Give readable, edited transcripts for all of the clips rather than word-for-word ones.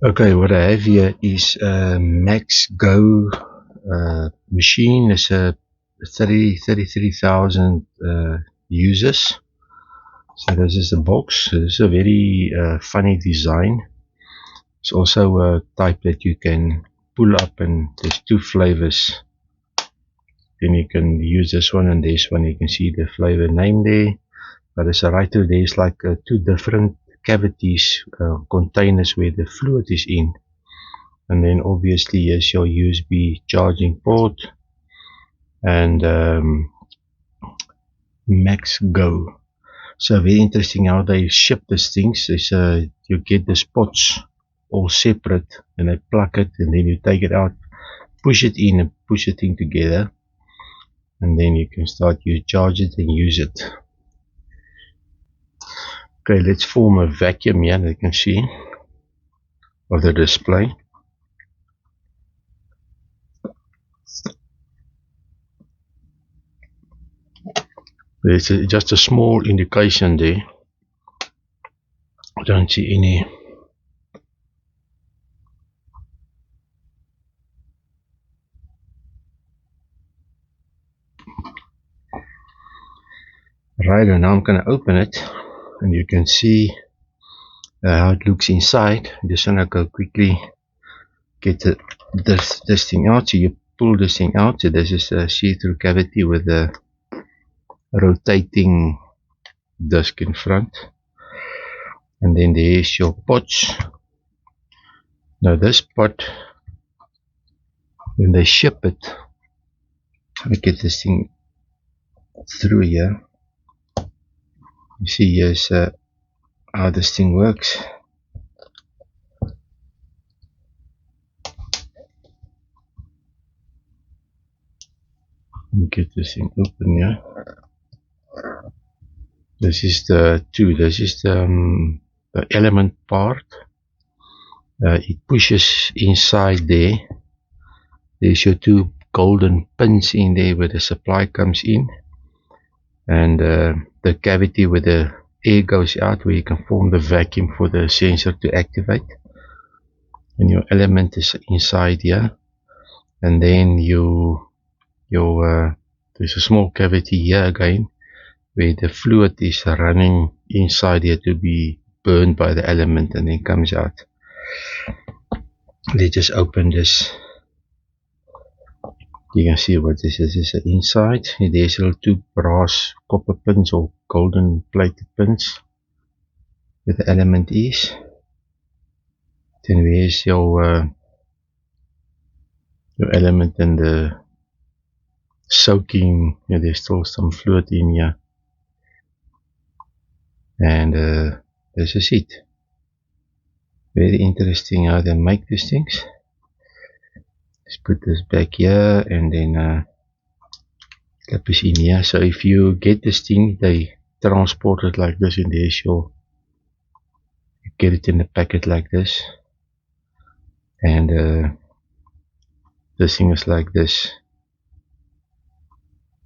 Okay, what I have here is a Max Go machine. It's a 33,000 users. So this is the box. This is a very funny design. It's also a type that you can pull up, and there's two flavors. Then you can use this one and this one. You can see the flavor name there. But as a writer, there's like two different cavities, containers where the fluid is in. And then obviously here's your USB charging port and Max Go. So very interesting how they ship these things. Is you get the spots all separate and they plug it, and then you take it out, push it in and push the thing together, and then you can start you charge it and use it. Okay, let's form a vacuum here that you can see of the display. There's just a small indication there. I don't see any. Right, and now I'm going to open it, and you can see how it looks inside. I'm just going to go quickly get this thing out. So you pull this thing out. So this is a see-through cavity with a rotating disc in front, and then there's your pots. Now this pot, when they ship it, let me get this thing through here. You see here's how this thing works. Let me get this thing open here. This is the element part. It pushes inside there. There's your two golden pins in there where the supply comes in, and the cavity where the air goes out, where you can form the vacuum for the sensor to activate. And your element is inside here, and then there's a small cavity here again where the fluid is running inside here to be burned by the element and then comes out. Let's just open this. You can see what this is. This is the inside. There's little two brass copper pins or golden plated pins where the element is. Then where's your element and the soaking. There's still some fluid in here. And this is it. Very interesting how they make these things. Let's put this back here, and then clip this in here. So if you get this thing, they transport it like this, and there's your, you get it in a packet like this, and this thing is like this.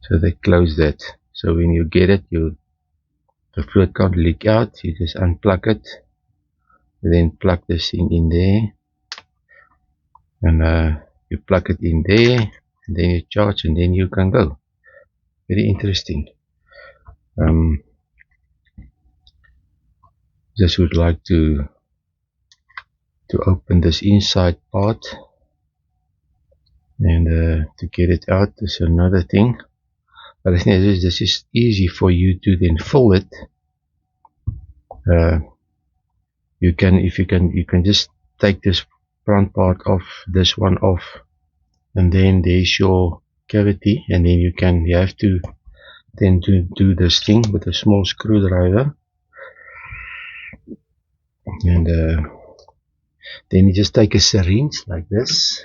So they close that. So when you get it, the fluid can't leak out. You just unplug it, and then plug this thing in there, and you plug it in there, and then you charge, and then you can go. Very interesting. Just would like to open this inside part, and to get it out is another thing. But I think this is easy for you to then fill it. You can just take this front part off, this one off, and then there's your cavity, and then you have to then do this thing with a small screwdriver, and then you just take a syringe like this,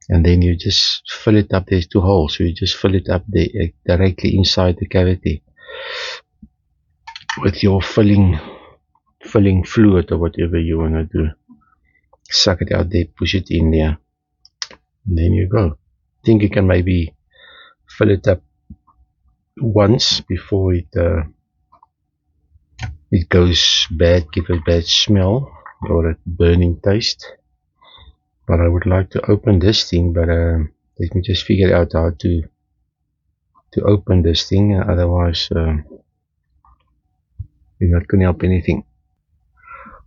and then you just fill it up. There's two holes, so you just fill it up there, directly inside the cavity with your filling fluid or whatever you want to do. Suck it out there, push it in there, and then you go. I think you can maybe fill it up once before it goes bad, give a bad smell. or a burning taste. But I would like to open this thing, but let me just figure out how to open this thing, otherwise you're not going to help anything.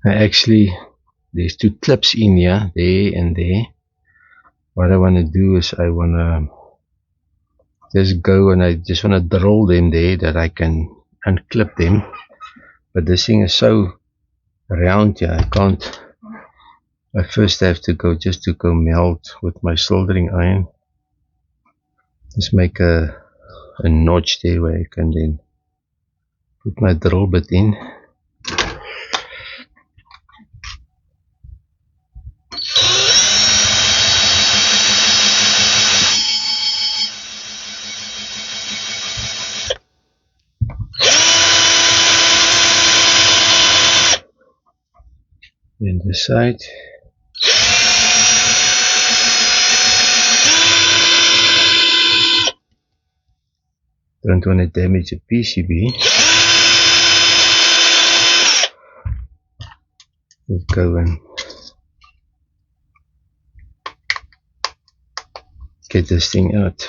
Actually, there's two clips in here, there and there. What I want to do is I want to just go and I just want to drill them there that I can unclip them. But this thing is so round here, I can't. I first have to go just to go melt with my soldering iron. Just make a notch there where I can then put my drill bit in. Then this side. Don't want to damage the PCB. Let's go and get this thing out.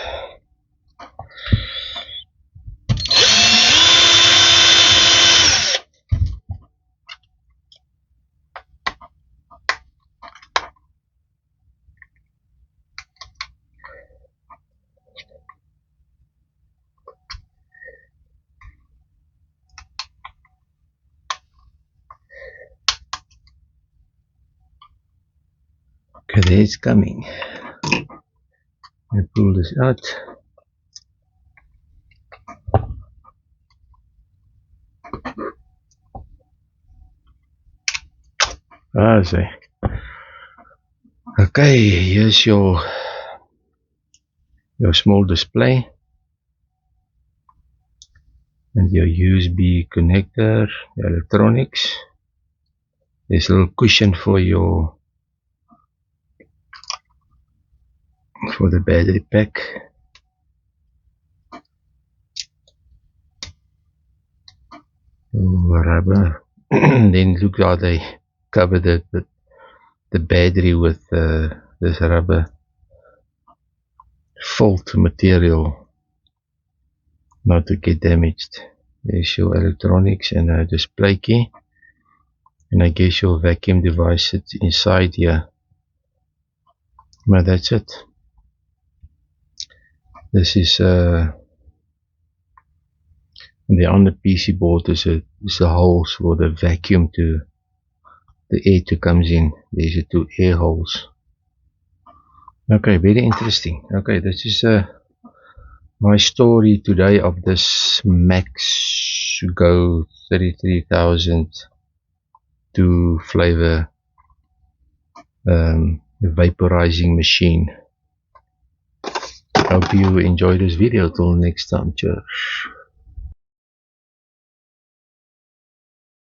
Okay, there it's coming. I pull this out. I see. Okay, here's your small display and your USB connector, electronics. There's a little cushion for the battery pack. Rubber. Then look how they cover the battery with this rubber felt material not to get damaged. There's your electronics and a display key, and I guess your vacuum device sits inside here. But that's it. This is there on the PC board is a holes for the vacuum to the air to comes in. There's two air holes. Okay, very interesting. Okay, this is my story today of this Max Go 33002 flavor vaporizing machine. Hope you enjoy this video. Till next time, cheers.